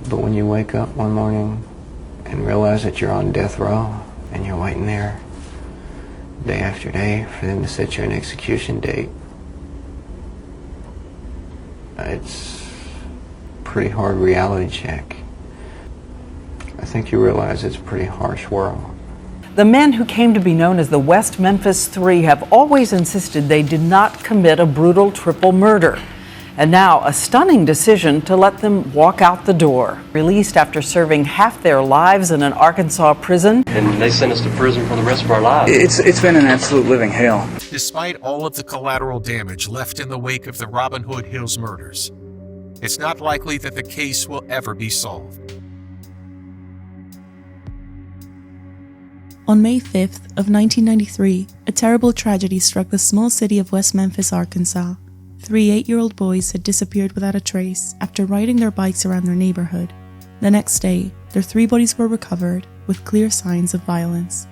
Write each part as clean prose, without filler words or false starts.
But when you wake up one morning and realize that you're on death row and you're waiting there day after day for them to set you an execution date, it's a pretty hard reality check. I think you realize it's a pretty harsh world. The men who came to be known as the West Memphis Three have always insisted they did not commit a brutal triple murder. And now a stunning decision to let them walk out the door. Released after serving half their lives in an Arkansas prison. And they sent us to prison for the rest of our lives. It's been an absolute living hell. Despite all of the collateral damage left in the wake of the Robin Hood Hills murders, it's not likely that the case will ever be solved. On May 5th of 1993, a terrible tragedy struck the small city of West Memphis, Arkansas. 3 8-year-old boys had disappeared without a trace after riding their bikes around their neighborhood. The next day, their 3 bodies were recovered with clear signs of violence.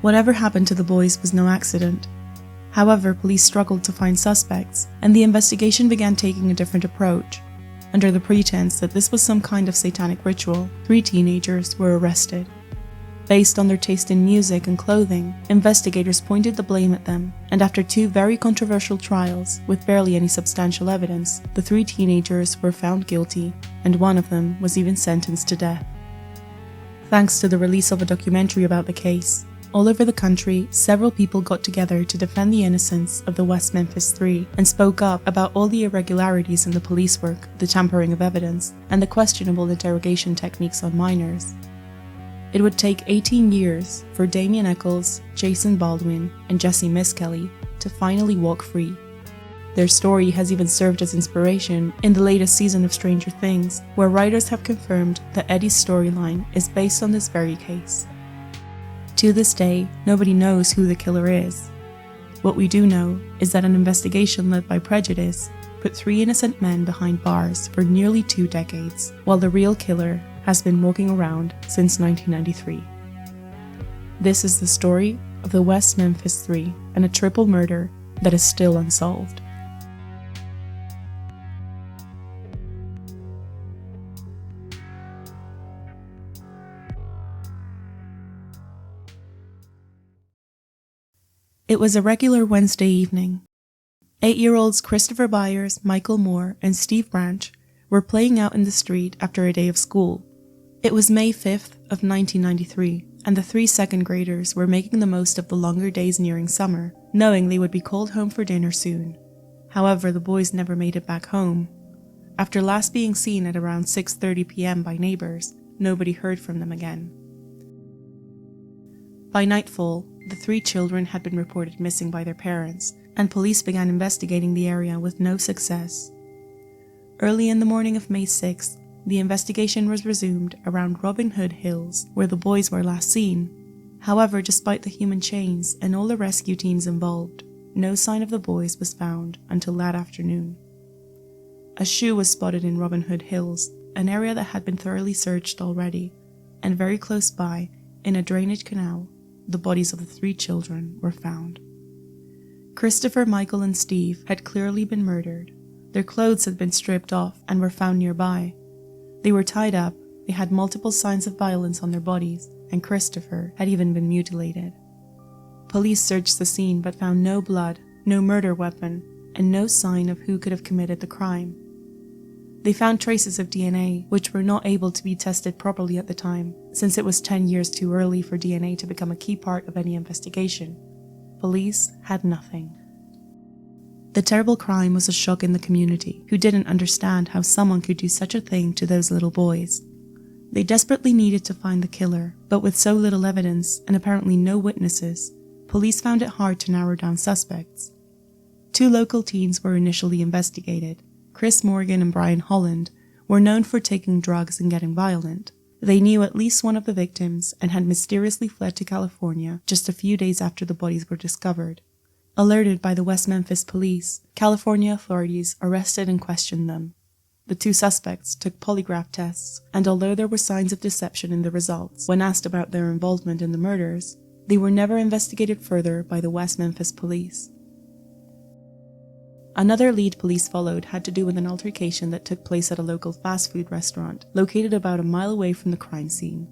Whatever happened to the boys was no accident. However, police struggled to find suspects, and the investigation began taking a different approach. Under the pretense that this was some kind of satanic ritual, 3 teenagers were arrested. Based on their taste in music and clothing, investigators pointed the blame at them, and after 2 very controversial trials, with barely any substantial evidence, the 3 teenagers were found guilty, and one of them was even sentenced to death. Thanks to the release of a documentary about the case, all over the country, several people got together to defend the innocence of the West Memphis Three and spoke up about all the irregularities in the police work, the tampering of evidence, and the questionable interrogation techniques on minors. It would take 18 years for Damien Echols, Jason Baldwin, and Jessie Misskelley to finally walk free. Their story has even served as inspiration in the latest season of Stranger Things, where writers have confirmed that Eddie's storyline is based on this very case. To this day, nobody knows who the killer is. What we do know is that an investigation led by prejudice put 3 innocent men behind bars for nearly 2 decades, while the real killer has been walking around since 1993. This is the story of the West Memphis Three and a triple murder that is still unsolved. It was a regular Wednesday evening. 8-year-olds Christopher Byers, Michael Moore, and Steve Branch were playing out in the street after a day of school. It was May 5th of 1993, and the 3 second graders were making the most of the longer days nearing summer, knowing they would be called home for dinner soon. However, the boys never made it back home. After last being seen at around 6:30 p.m. by neighbors, nobody heard from them again. By nightfall, the 3 children had been reported missing by their parents, and police began investigating the area with no success. Early in the morning of May 6th, the investigation was resumed around Robin Hood Hills, where the boys were last seen. However, despite the human chains and all the rescue teams involved, no sign of the boys was found until that afternoon. A shoe was spotted in Robin Hood Hills, an area that had been thoroughly searched already, and very close by, in a drainage canal, the bodies of the 3 children were found. Christopher, Michael, and Steve had clearly been murdered. Their clothes had been stripped off and were found nearby. They were tied up, they had multiple signs of violence on their bodies, and Christopher had even been mutilated. Police searched the scene but found no blood, no murder weapon, and no sign of who could have committed the crime. They found traces of DNA, which were not able to be tested properly at the time, since it was 10 years too early for DNA to become a key part of any investigation. Police had nothing. The terrible crime was a shock in the community, who didn't understand how someone could do such a thing to those little boys. They desperately needed to find the killer, but with so little evidence and apparently no witnesses, police found it hard to narrow down suspects. 2 local teens were initially investigated. Chris Morgan and Brian Holland were known for taking drugs and getting violent. They knew at least one of the victims and had mysteriously fled to California just a few days after the bodies were discovered. Alerted by the West Memphis police, California authorities arrested and questioned them. The 2 suspects took polygraph tests, and although there were signs of deception in the results when asked about their involvement in the murders, they were never investigated further by the West Memphis police. Another lead police followed had to do with an altercation that took place at a local fast food restaurant located about a mile away from the crime scene.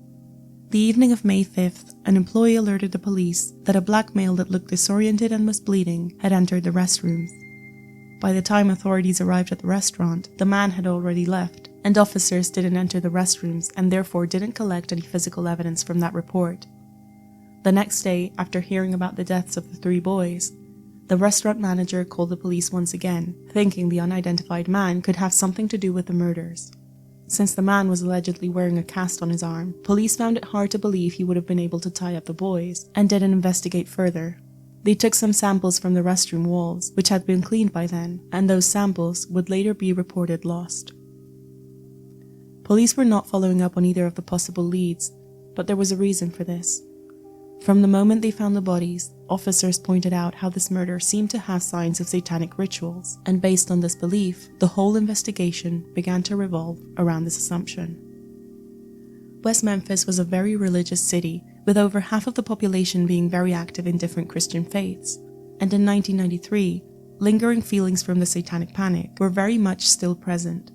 The evening of May 5th, an employee alerted the police that a black male that looked disoriented and was bleeding had entered the restrooms. By the time authorities arrived at the restaurant, the man had already left, and officers didn't enter the restrooms and therefore didn't collect any physical evidence from that report. The next day, after hearing about the deaths of the 3 boys, the restaurant manager called the police once again, thinking the unidentified man could have something to do with the murders. Since the man was allegedly wearing a cast on his arm, police found it hard to believe he would have been able to tie up the boys, and didn't investigate further. They took some samples from the restroom walls, which had been cleaned by then, and those samples would later be reported lost. Police were not following up on either of the possible leads, but there was a reason for this. From the moment they found the bodies, officers pointed out how this murder seemed to have signs of satanic rituals, and based on this belief, the whole investigation began to revolve around this assumption. West Memphis was a very religious city, with over half of the population being very active in different Christian faiths, and in 1993, lingering feelings from the satanic panic were very much still present.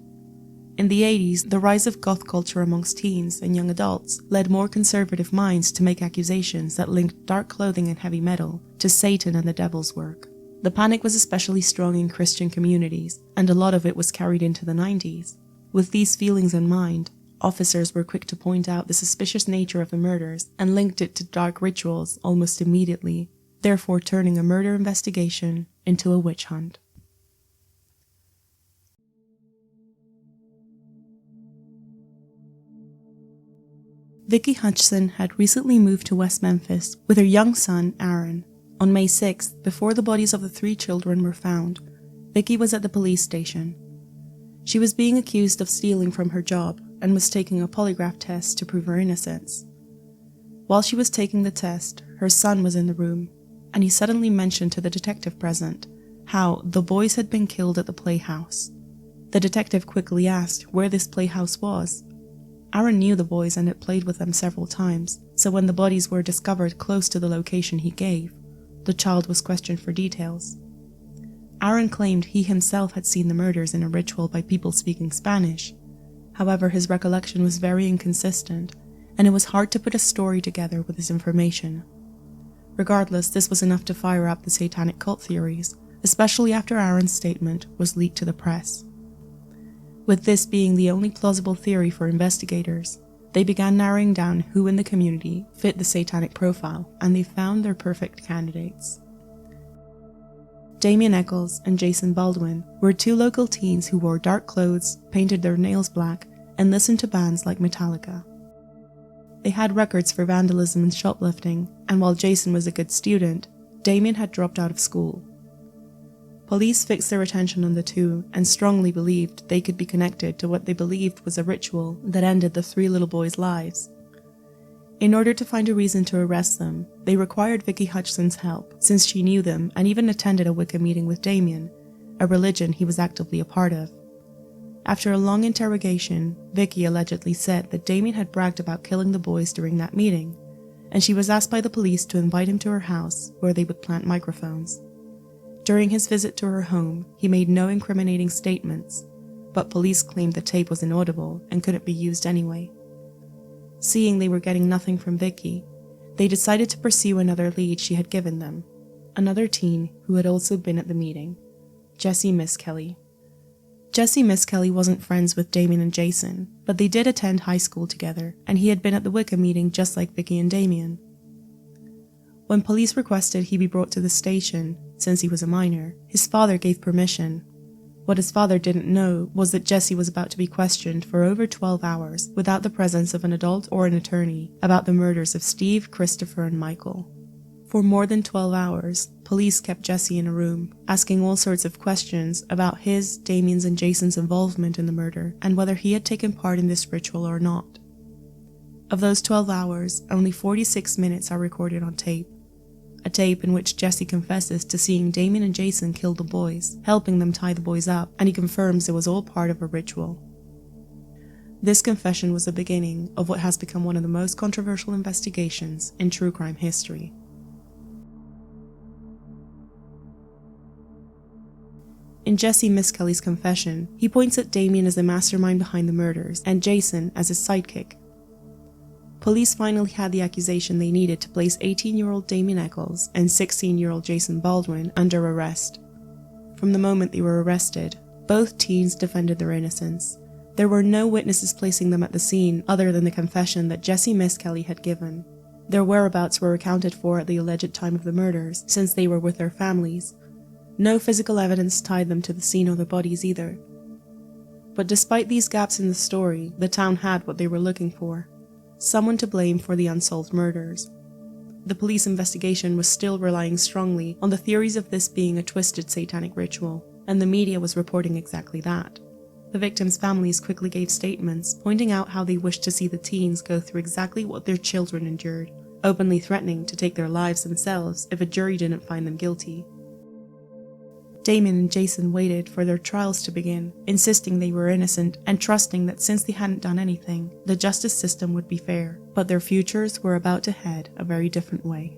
In the 80s, the rise of goth culture amongst teens and young adults led more conservative minds to make accusations that linked dark clothing and heavy metal to Satan and the devil's work. The panic was especially strong in Christian communities, and a lot of it was carried into the 90s. With these feelings in mind, officers were quick to point out the suspicious nature of the murders and linked it to dark rituals almost immediately, therefore turning a murder investigation into a witch hunt. Vicki Hutchison had recently moved to West Memphis with her young son, Aaron. On May 6th, before the bodies of the 3 children were found, Vicki was at the police station. She was being accused of stealing from her job and was taking a polygraph test to prove her innocence. While she was taking the test, her son was in the room, and he suddenly mentioned to the detective present how the boys had been killed at the playhouse. The detective quickly asked where this playhouse was. Aaron knew the boys and had played with them several times, so when the bodies were discovered close to the location he gave, the child was questioned for details. Aaron claimed he himself had seen the murders in a ritual by people speaking Spanish. However, his recollection was very inconsistent, and it was hard to put a story together with his information. Regardless, this was enough to fire up the satanic cult theories, especially after Aaron's statement was leaked to the press. With this being the only plausible theory for investigators, they began narrowing down who in the community fit the satanic profile, and they found their perfect candidates. Damien Echols and Jason Baldwin were 2 local teens who wore dark clothes, painted their nails black, and listened to bands like Metallica. They had records for vandalism and shoplifting, and while Jason was a good student, Damien had dropped out of school. Police fixed their attention on the 2 and strongly believed they could be connected to what they believed was a ritual that ended the 3 little boys' lives. In order to find a reason to arrest them, they required Vicki Hutchison's help, since she knew them and even attended a Wicca meeting with Damien, a religion he was actively a part of. After a long interrogation, Vicki allegedly said that Damien had bragged about killing the boys during that meeting, and she was asked by the police to invite him to her house where they would plant microphones. During his visit to her home, he made no incriminating statements, but police claimed the tape was inaudible and couldn't be used anyway. Seeing they were getting nothing from Vicki, they decided to pursue another lead she had given them, another teen who had also been at the meeting, Jessie Misskelley. Jessie Misskelley wasn't friends with Damien and Jason, but they did attend high school together, and he had been at the Wicca meeting just like Vicki and Damien. When police requested he be brought to the station, since he was a minor, his father gave permission. What his father didn't know was that Jessie was about to be questioned for over 12 hours without the presence of an adult or an attorney about the murders of Steve, Christopher, and Michael. For more than 12 hours, police kept Jessie in a room, asking all sorts of questions about his, Damien's, and Jason's involvement in the murder and whether he had taken part in this ritual or not. Of those 12 hours, only 46 minutes are recorded on tape. A tape in which Jessie confesses to seeing Damien and Jason kill the boys, helping them tie the boys up, and he confirms it was all part of a ritual. This confession was the beginning of what has become one of the most controversial investigations in true crime history. In Jessie Misskelley's confession, he points at Damien as the mastermind behind the murders and Jason as his sidekick. Police finally had the accusation they needed to place 18-year-old Damien Echols and 16-year-old Jason Baldwin under arrest. From the moment they were arrested, both teens defended their innocence. There were no witnesses placing them at the scene other than the confession that Jessie Misskelley had given. Their whereabouts were accounted for at the alleged time of the murders, since they were with their families. No physical evidence tied them to the scene or the bodies either. But despite these gaps in the story, the town had what they were looking for: someone to blame for the unsolved murders. The police investigation was still relying strongly on the theories of this being a twisted satanic ritual, and the media was reporting exactly that. The victims' families quickly gave statements pointing out how they wished to see the teens go through exactly what their children endured, openly threatening to take their lives themselves if a jury didn't find them guilty. Damien and Jason waited for their trials to begin, insisting they were innocent and trusting that since they hadn't done anything, the justice system would be fair, but their futures were about to head a very different way.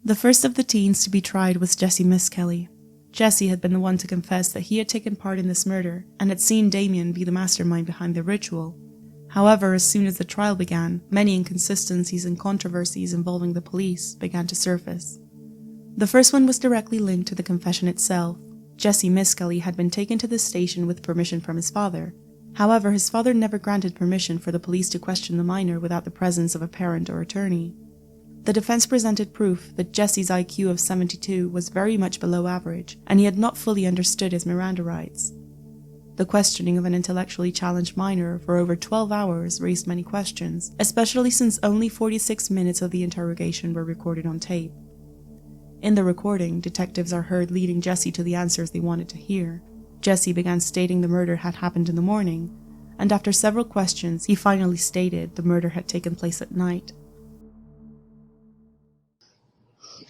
The first of the teens to be tried was Jessie Misskelley. Jessie had been the one to confess that he had taken part in this murder and had seen Damien be the mastermind behind the ritual. However, as soon as the trial began, many inconsistencies and controversies involving the police began to surface. The first one was directly linked to the confession itself. Jessie Misskelley had been taken to the station with permission from his father. However, his father never granted permission for the police to question the minor without the presence of a parent or attorney. The defense presented proof that Jessie's IQ of 72 was very much below average, and he had not fully understood his Miranda rights. The questioning of an intellectually challenged minor for over 12 hours raised many questions, especially since only 46 minutes of the interrogation were recorded on tape. In the recording, detectives are heard leading Jessie to the answers they wanted to hear. Jessie began stating the murder had happened in the morning, and after several questions, he finally stated the murder had taken place at night.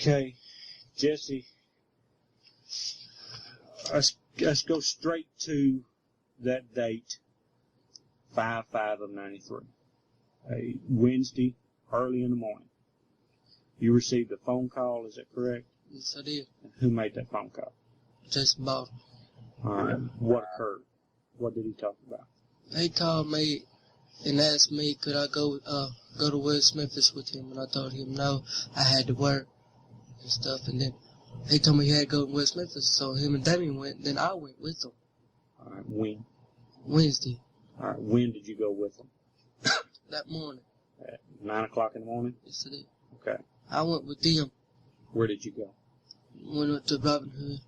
Okay, Jessie, let's go straight to that date, 5/5 of 93, a Wednesday, early in the morning. You received a phone call, is that correct? Yes, I did. And who made that phone call? Jason Baldwin. All right, what occurred? What did he talk about? He called me and asked me could I go to West Memphis with him, and I told him no, I had to work and stuff, and then he told me he had to go to West Memphis, so him and Damien went, then I went with them. All right, when? Wednesday. All right, when did you go with them? That morning. At 9 o'clock in the morning? Yes, I did. Okay. I went with them. Where did you go? Went to Robin Hood.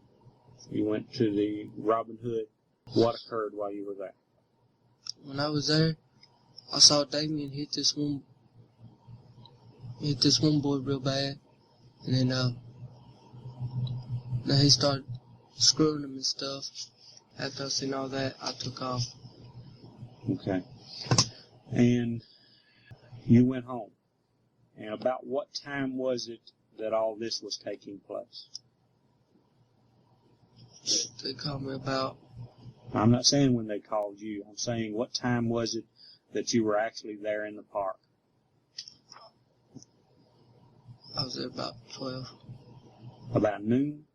You went to the Robin Hood. What occurred while you were there? When I was there, I saw Damien hit this one boy real bad, and then he started screwing him and stuff. After I seen all that, I took off. Okay. And you went home. And about what time was it that all this was taking place? They called me about... I'm not saying when they called you. I'm saying what time was it that you were actually there in the park? I was there about 12. About noon?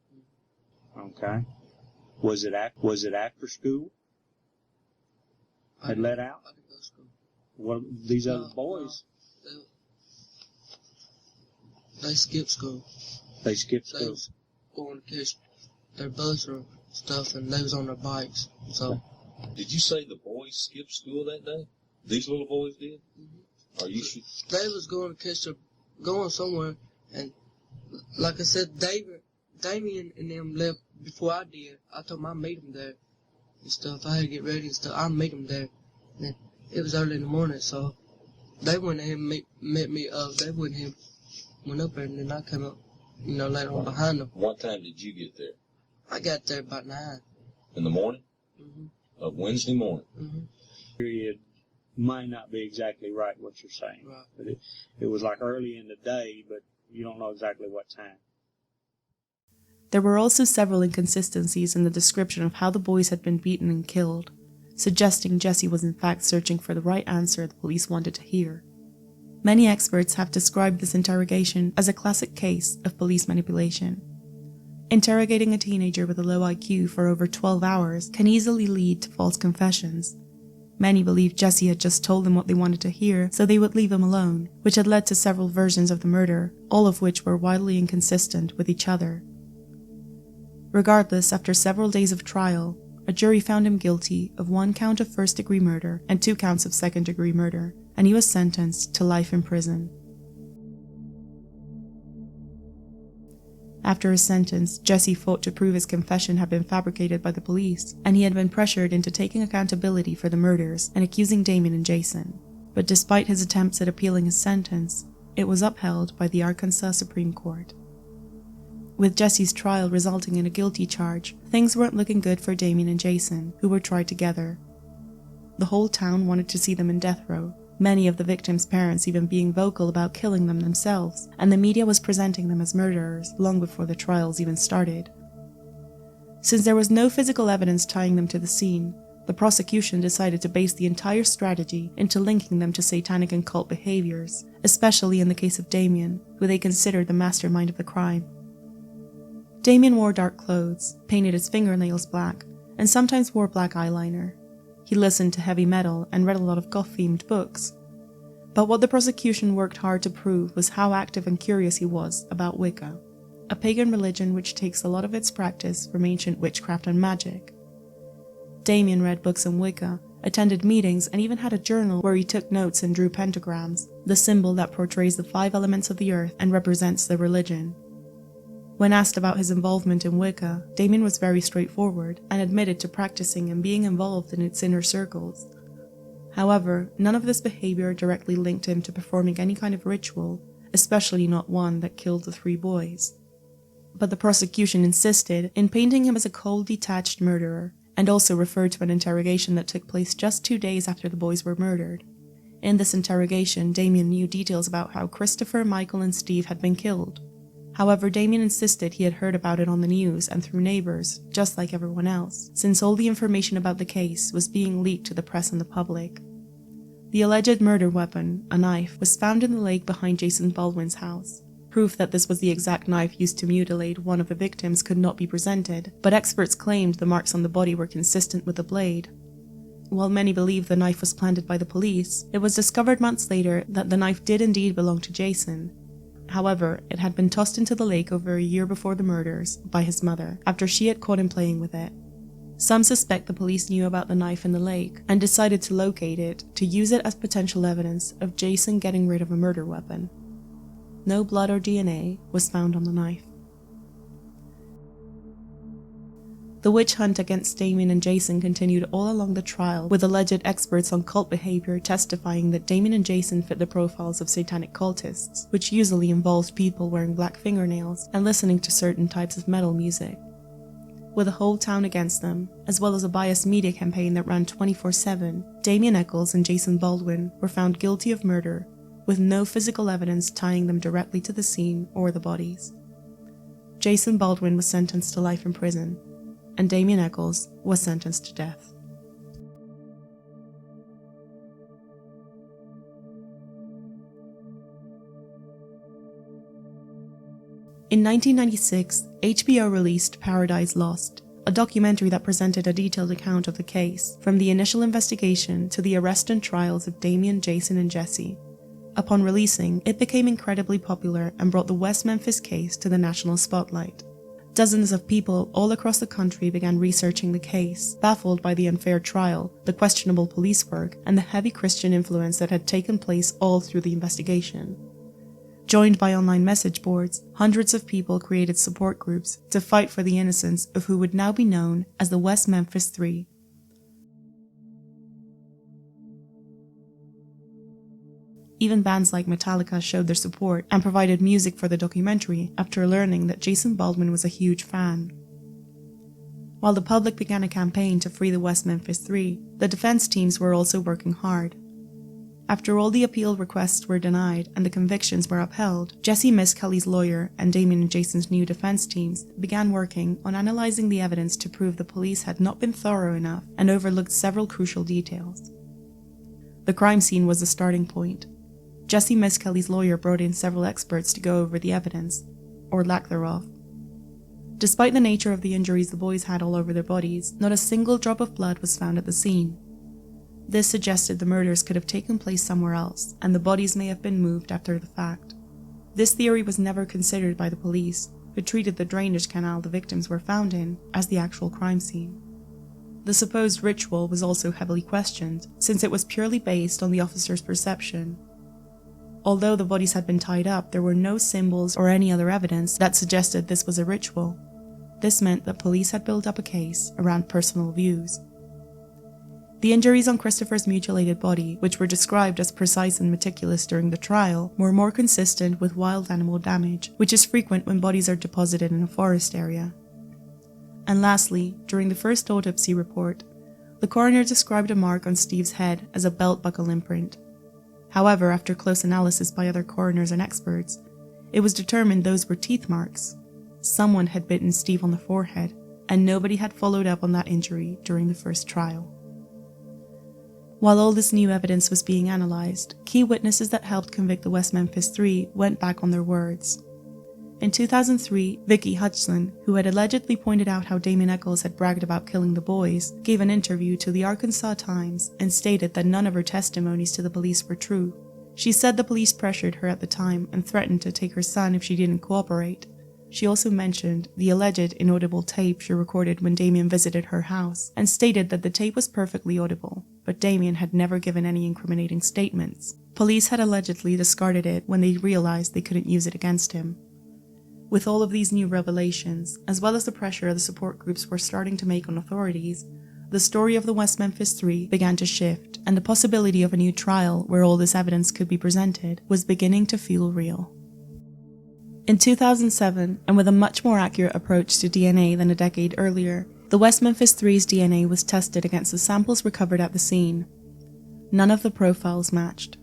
Okay. Was it after school? Had let out? I didn't go to school. What, these other boys? No, they skipped school. They skipped They school? was going to catch their bus or stuff, and they was on their bikes. So. Did you say the boys skipped school that day? These little boys did? Mm-hmm. Are you sure? They was going to catch their, going somewhere, and like I said, Damien and them left before I did. I told them I'd meet them there and stuff. I had to get ready and stuff. I'd meet them there. And it was early in the morning, so they went and met me up. They went and went up there, and then I came up, later on behind them. What time did you get there? I got there about 9. In the morning? Mm-hmm. Of Wednesday morning? Mm-hmm. Period might not be exactly right what you're saying. Right. But it was like early in the day, but you don't know exactly what time. There were also several inconsistencies in the description of how the boys had been beaten and killed. suggesting Jessie was in fact searching for the right answer the police wanted to hear. Many experts have described this interrogation as a classic case of police manipulation. Interrogating a teenager with a low IQ for over 12 hours can easily lead to false confessions. Many believe Jessie had just told them what they wanted to hear so they would leave him alone, which had led to several versions of the murder, all of which were wildly inconsistent with each other. Regardless, after several days of trial, a jury found him guilty of 1 count of first-degree murder and 2 counts of second-degree murder, and he was sentenced to life in prison. After his sentence, Jessie fought to prove his confession had been fabricated by the police, and he had been pressured into taking accountability for the murders and accusing Damien and Jason. But despite his attempts at appealing his sentence, it was upheld by the Arkansas Supreme Court. With Jessie's trial resulting in a guilty charge, things weren't looking good for Damien and Jason, who were tried together. The whole town wanted to see them in death row, many of the victims' parents even being vocal about killing them themselves, and the media was presenting them as murderers long before the trials even started. Since there was no physical evidence tying them to the scene, the prosecution decided to base the entire strategy into linking them to satanic and cult behaviors, especially in the case of Damien, who they considered the mastermind of the crime. Damien wore dark clothes, painted his fingernails black, and sometimes wore black eyeliner. He listened to heavy metal and read a lot of goth-themed books. But what the prosecution worked hard to prove was how active and curious he was about Wicca, a pagan religion which takes a lot of its practice from ancient witchcraft and magic. Damien read books on Wicca, attended meetings, and even had a journal where he took notes and drew pentagrams, the symbol that portrays the 5 elements of the earth and represents the religion. When asked about his involvement in Wicca, Damien was very straightforward and admitted to practicing and being involved in its inner circles. However, none of this behavior directly linked him to performing any kind of ritual, especially not one that killed the 3 boys. But the prosecution insisted in painting him as a cold, detached murderer, and also referred to an interrogation that took place just 2 days after the boys were murdered. In this interrogation, Damien knew details about how Christopher, Michael, and Steve had been killed. However, Damien insisted he had heard about it on the news and through neighbors, just like everyone else, since all the information about the case was being leaked to the press and the public. The alleged murder weapon, a knife, was found in the lake behind Jason Baldwin's house. Proof that this was the exact knife used to mutilate one of the victims could not be presented, but experts claimed the marks on the body were consistent with the blade. While many believe the knife was planted by the police, it was discovered months later that the knife did indeed belong to Jason. However, it had been tossed into the lake over a year before the murders by his mother, after she had caught him playing with it. Some suspect the police knew about the knife in the lake and decided to locate it to use it as potential evidence of Jason getting rid of a murder weapon. No blood or DNA was found on the knife. The witch hunt against Damien and Jason continued all along the trial, with alleged experts on cult behavior testifying that Damien and Jason fit the profiles of satanic cultists, which usually involved people wearing black fingernails and listening to certain types of metal music. With a whole town against them, as well as a biased media campaign that ran 24/7, Damien Echols and Jason Baldwin were found guilty of murder, with no physical evidence tying them directly to the scene or the bodies. Jason Baldwin was sentenced to life in prison, and Damien Echols was sentenced to death. In 1996, HBO released Paradise Lost, a documentary that presented a detailed account of the case, from the initial investigation to the arrest and trials of Damien, Jason, and Jessie. Upon releasing, it became incredibly popular and brought the West Memphis case to the national spotlight. Dozens of people all across the country began researching the case, baffled by the unfair trial, the questionable police work, and the heavy Christian influence that had taken place all through the investigation. Joined by online message boards, hundreds of people created support groups to fight for the innocence of who would now be known as the West Memphis Three. Even bands like Metallica showed their support and provided music for the documentary after learning that Jason Baldwin was a huge fan. While the public began a campaign to free the West Memphis Three, the defense teams were also working hard. After all the appeal requests were denied and the convictions were upheld, Jessie Misskelley's lawyer and Damien and Jason's new defense teams began working on analyzing the evidence to prove the police had not been thorough enough and overlooked several crucial details. The crime scene was the starting point. Jessie Misskelley's lawyer brought in several experts to go over the evidence, or lack thereof. Despite the nature of the injuries the boys had all over their bodies, not a single drop of blood was found at the scene. This suggested the murders could have taken place somewhere else, and the bodies may have been moved after the fact. This theory was never considered by the police, who treated the drainage canal the victims were found in as the actual crime scene. The supposed ritual was also heavily questioned, since it was purely based on the officer's perception. Although the bodies had been tied up, there were no symbols or any other evidence that suggested this was a ritual. This meant that police had built up a case around personal views. The injuries on Christopher's mutilated body, which were described as precise and meticulous during the trial, were more consistent with wild animal damage, which is frequent when bodies are deposited in a forest area. And lastly, during the first autopsy report, the coroner described a mark on Steve's head as a belt buckle imprint. However, after close analysis by other coroners and experts, it was determined those were teeth marks. Someone had bitten Steve on the forehead, and nobody had followed up on that injury during the first trial. While all this new evidence was being analysed, key witnesses that helped convict the West Memphis Three went back on their words. In 2003, Vicky Hudson, who had allegedly pointed out how Damien Echols had bragged about killing the boys, gave an interview to the Arkansas Times and stated that none of her testimonies to the police were true. She said the police pressured her at the time and threatened to take her son if she didn't cooperate. She also mentioned the alleged inaudible tape she recorded when Damien visited her house, and stated that the tape was perfectly audible, but Damien had never given any incriminating statements. Police had allegedly discarded it when they realized they couldn't use it against him. With all of these new revelations, as well as the pressure the support groups were starting to make on authorities, the story of the West Memphis Three began to shift, and the possibility of a new trial where all this evidence could be presented was beginning to feel real. In 2007, and with a much more accurate approach to DNA than a decade earlier, the West Memphis Three's DNA was tested against the samples recovered at the scene. None of the profiles matched.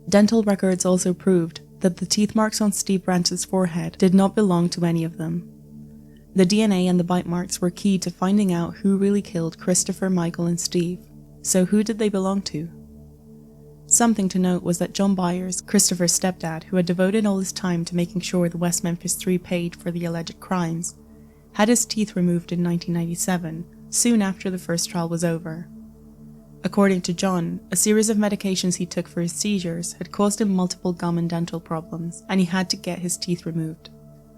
Dental records also proved that the teeth marks on Steve Branch's forehead did not belong to any of them. The DNA and the bite marks were key to finding out who really killed Christopher, Michael, and Steve. So who did they belong to? Something to note was that John Byers, Christopher's stepdad, who had devoted all his time to making sure the West Memphis Three paid for the alleged crimes, had his teeth removed in 1997, soon after the first trial was over. According to John, a series of medications he took for his seizures had caused him multiple gum and dental problems, and he had to get his teeth removed.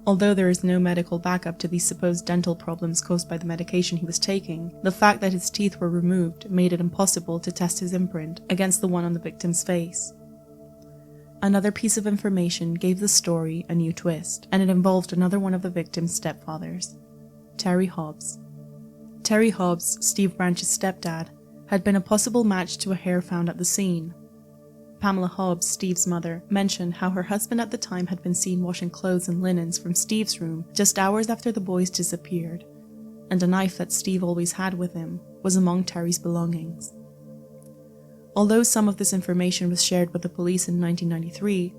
Although there is no medical backup to these supposed dental problems caused by the medication he was taking, the fact that his teeth were removed made it impossible to test his imprint against the one on the victim's face. Another piece of information gave the story a new twist, and it involved another one of the victim's stepfathers, Terry Hobbs. Terry Hobbs, Steve Branch's stepdad, had been a possible match to a hair found at the scene. Pamela Hobbs, Steve's mother, mentioned how her husband at the time had been seen washing clothes and linens from Steve's room just hours after the boys disappeared, and a knife that Steve always had with him was among Terry's belongings. Although some of this information was shared with the police in 1993,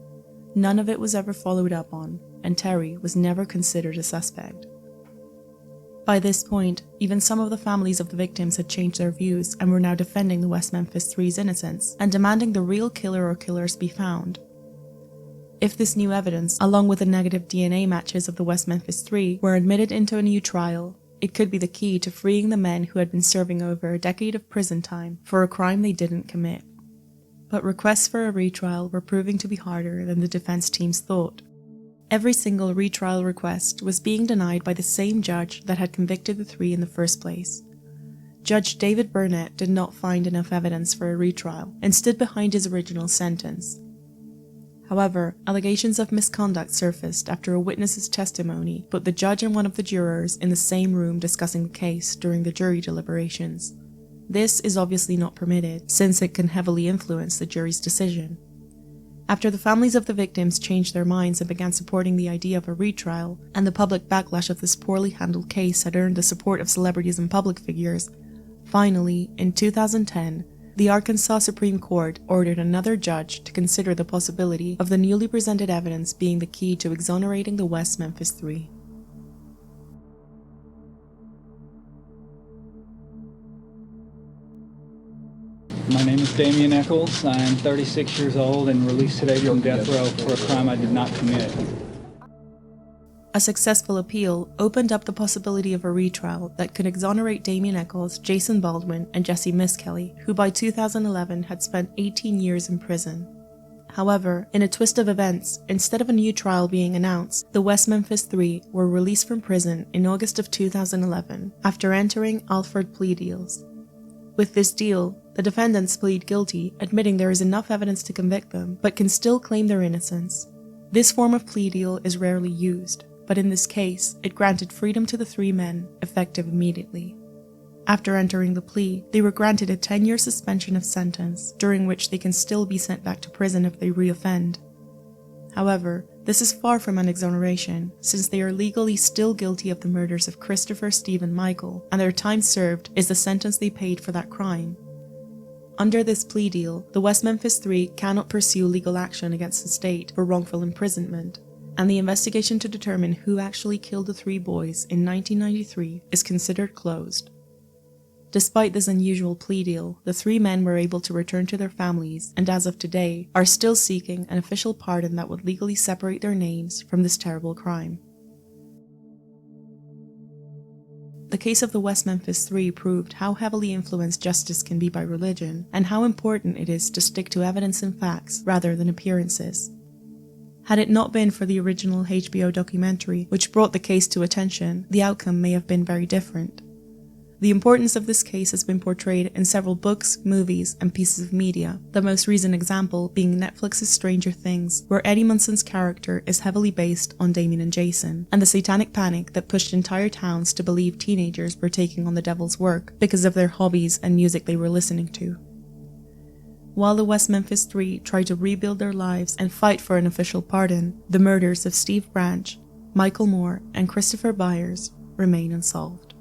none of it was ever followed up on, and Terry was never considered a suspect. By this point, even some of the families of the victims had changed their views and were now defending the West Memphis Three's innocence and demanding the real killer or killers be found. If this new evidence, along with the negative DNA matches of the West Memphis Three, were admitted into a new trial, it could be the key to freeing the men who had been serving over a decade of prison time for a crime they didn't commit. But requests for a retrial were proving to be harder than the defense teams thought. Every single retrial request was being denied by the same judge that had convicted the three in the first place. Judge David Burnett did not find enough evidence for a retrial and stood behind his original sentence. However, allegations of misconduct surfaced after a witness's testimony put the judge and one of the jurors in the same room discussing the case during the jury deliberations. This is obviously not permitted, since it can heavily influence the jury's decision. After the families of the victims changed their minds and began supporting the idea of a retrial, and the public backlash of this poorly handled case had earned the support of celebrities and public figures, finally, in 2010, the Arkansas Supreme Court ordered another judge to consider the possibility of the newly presented evidence being the key to exonerating the West Memphis Three. My name is Damien Echols. I am 36 years old and released today from death row for a crime I did not commit. A successful appeal opened up the possibility of a retrial that could exonerate Damien Echols, Jason Baldwin, and Jessie Misskelley, who by 2011 had spent 18 years in prison. However, in a twist of events, instead of a new trial being announced, the West Memphis Three were released from prison in August of 2011 after entering Alford plea deals. With this deal, the defendants plead guilty, admitting there is enough evidence to convict them, but can still claim their innocence. This form of plea deal is rarely used, but in this case, it granted freedom to the three men, effective immediately. After entering the plea, they were granted a 10-year suspension of sentence, during which they can still be sent back to prison if they reoffend. However, this is far from an exoneration, since they are legally still guilty of the murders of Christopher, Steve, and Michael, and their time served is the sentence they paid for that crime. Under this plea deal, the West Memphis Three cannot pursue legal action against the state for wrongful imprisonment, and the investigation to determine who actually killed the three boys in 1993 is considered closed. Despite this unusual plea deal, the three men were able to return to their families and as of today are still seeking an official pardon that would legally separate their names from this terrible crime. The case of the West Memphis Three proved how heavily influenced justice can be by religion and how important it is to stick to evidence and facts rather than appearances. Had it not been for the original HBO documentary, which brought the case to attention, the outcome may have been very different. The importance of this case has been portrayed in several books, movies, and pieces of media, the most recent example being Netflix's Stranger Things, where Eddie Munson's character is heavily based on Damien and Jason, and the satanic panic that pushed entire towns to believe teenagers were taking on the devil's work because of their hobbies and music they were listening to. While the West Memphis Three try to rebuild their lives and fight for an official pardon, the murders of Steve Branch, Michael Moore, and Christopher Byers remain unsolved.